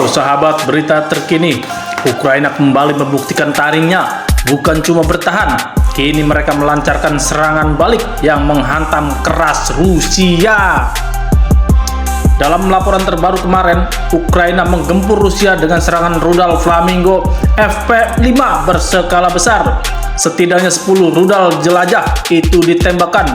Sahabat, berita terkini, Ukraina kembali membuktikan taringnya bukan cuma bertahan, kini mereka melancarkan serangan balik yang menghantam keras Rusia. Dalam laporan terbaru kemarin, Ukraina menggempur Rusia dengan serangan rudal Flamingo FP5 berskala besar. Setidaknya 10 rudal jelajah itu ditembakkan.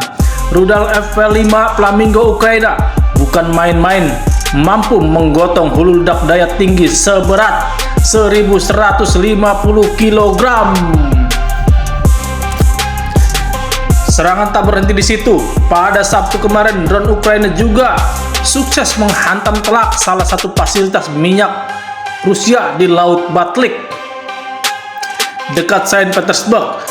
Rudal FP5 Flamingo Ukraina bukan main-main, mampu menggotong hulu ledak daya tinggi seberat 1150 kg. Serangan tak berhenti di situ. Pada Sabtu kemarin, drone Ukraina juga sukses menghantam telak salah satu fasilitas minyak Rusia di Laut Baltik dekat Saint Petersburg.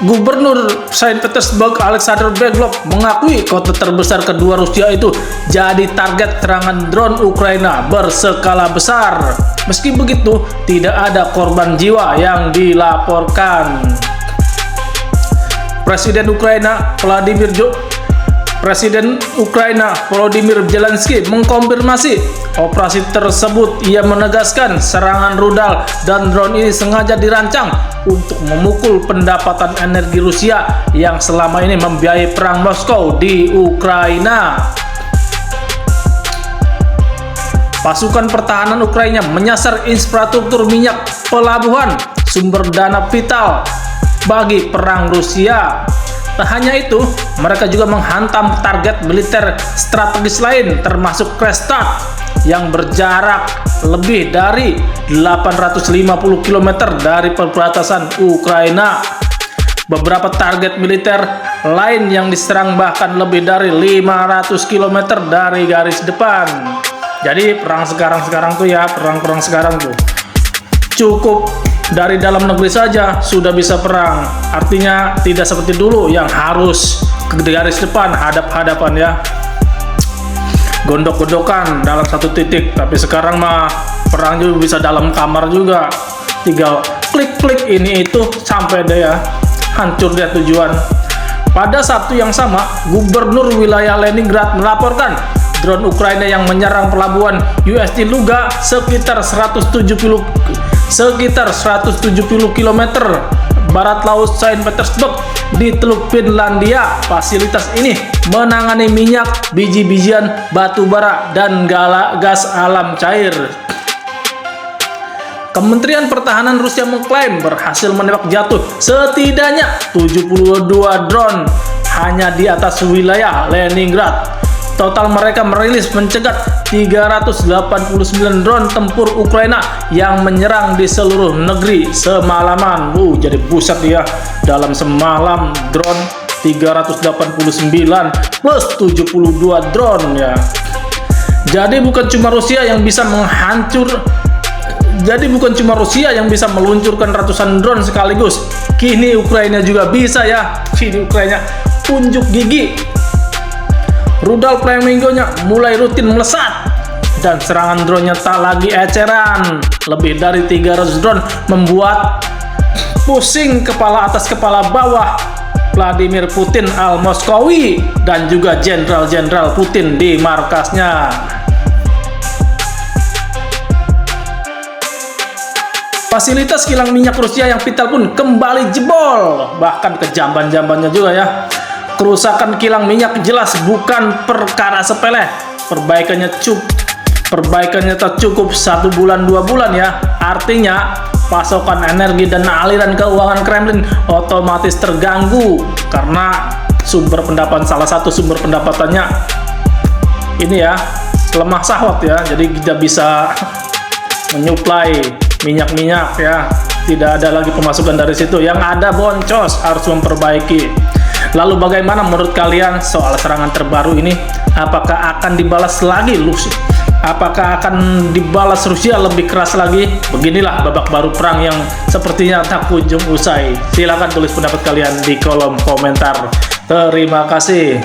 Gubernur Saint Petersburg Alexander Beglov mengakui kota terbesar kedua Rusia itu jadi target serangan drone Ukraina berskala besar. Meski begitu, tidak ada korban jiwa yang dilaporkan. Presiden Ukraina Volodymyr Zelensky mengkonfirmasi operasi tersebut. Ia menegaskan serangan rudal dan drone ini sengaja dirancang untuk memukul pendapatan energi Rusia yang selama ini membiayai perang Moskow di Ukraina. Pasukan pertahanan Ukraina menyasar infrastruktur minyak, pelabuhan, sumber dana vital bagi perang Rusia. Tak hanya itu, mereka juga menghantam target militer strategis lain termasuk Krasnodar yang berjarak lebih dari 850 km dari perbatasan Ukraina. Beberapa target militer lain yang diserang bahkan lebih dari 500 km dari garis depan. Jadi perang sekarang tuh ya, perang sekarang tuh cukup dari dalam negeri saja sudah bisa perang. Artinya tidak seperti dulu yang harus ke garis depan, hadap-hadapan ya, gondok-gondokan dalam satu titik. Tapi sekarang mah perang juga bisa dalam kamar juga, tinggal klik-klik ini itu sampai deh ya, hancur dia tujuan. Pada Sabtu yang sama, Gubernur wilayah Leningrad melaporkan drone Ukraina yang menyerang pelabuhan USD Luga sekitar 170 km barat laut Saint Petersburg di Teluk Finlandia. Fasilitas ini menangani minyak, biji-bijian, batu bara, dan gas alam cair. Kementerian Pertahanan Rusia mengklaim berhasil menembak jatuh setidaknya 72 drone hanya di atas wilayah Leningrad. Total mereka merilis mencegat 389 drone tempur Ukraina yang menyerang di seluruh negeri semalaman. Jadi buset ya, dalam semalam drone 389 plus 72 drone ya. Jadi bukan cuma Rusia yang bisa meluncurkan ratusan drone sekaligus. Kini Ukraina juga bisa ya. Kini Ukraina unjuk gigi. Rudal Flamingo-nya mulai rutin melesat dan serangan drone-nya tak lagi eceran. Lebih dari 300 drone membuat pusing kepala atas kepala bawah Vladimir Putin al-Moskowi dan juga jenderal-jenderal Putin di markasnya. Fasilitas kilang minyak Rusia yang vital pun kembali jebol, bahkan ke jamban-jambannya juga ya. Kerusakan kilang minyak jelas bukan perkara sepele. Perbaikannya tak cukup 1 bulan 2 bulan ya. Artinya pasokan energi dan aliran keuangan Kremlin otomatis terganggu karena salah satu sumber pendapatannya ini ya lemah sahwat ya. Jadi tidak bisa menyuplai minyak ya. Tidak ada lagi pemasukan dari situ. Yang ada boncos, harus memperbaiki. Lalu bagaimana menurut kalian soal serangan terbaru ini? Apakah akan dibalas lagi Rusia? Apakah akan dibalas Rusia lebih keras lagi? Beginilah babak baru perang yang sepertinya tak kunjung usai. Silahkan tulis pendapat kalian di kolom komentar. Terima kasih.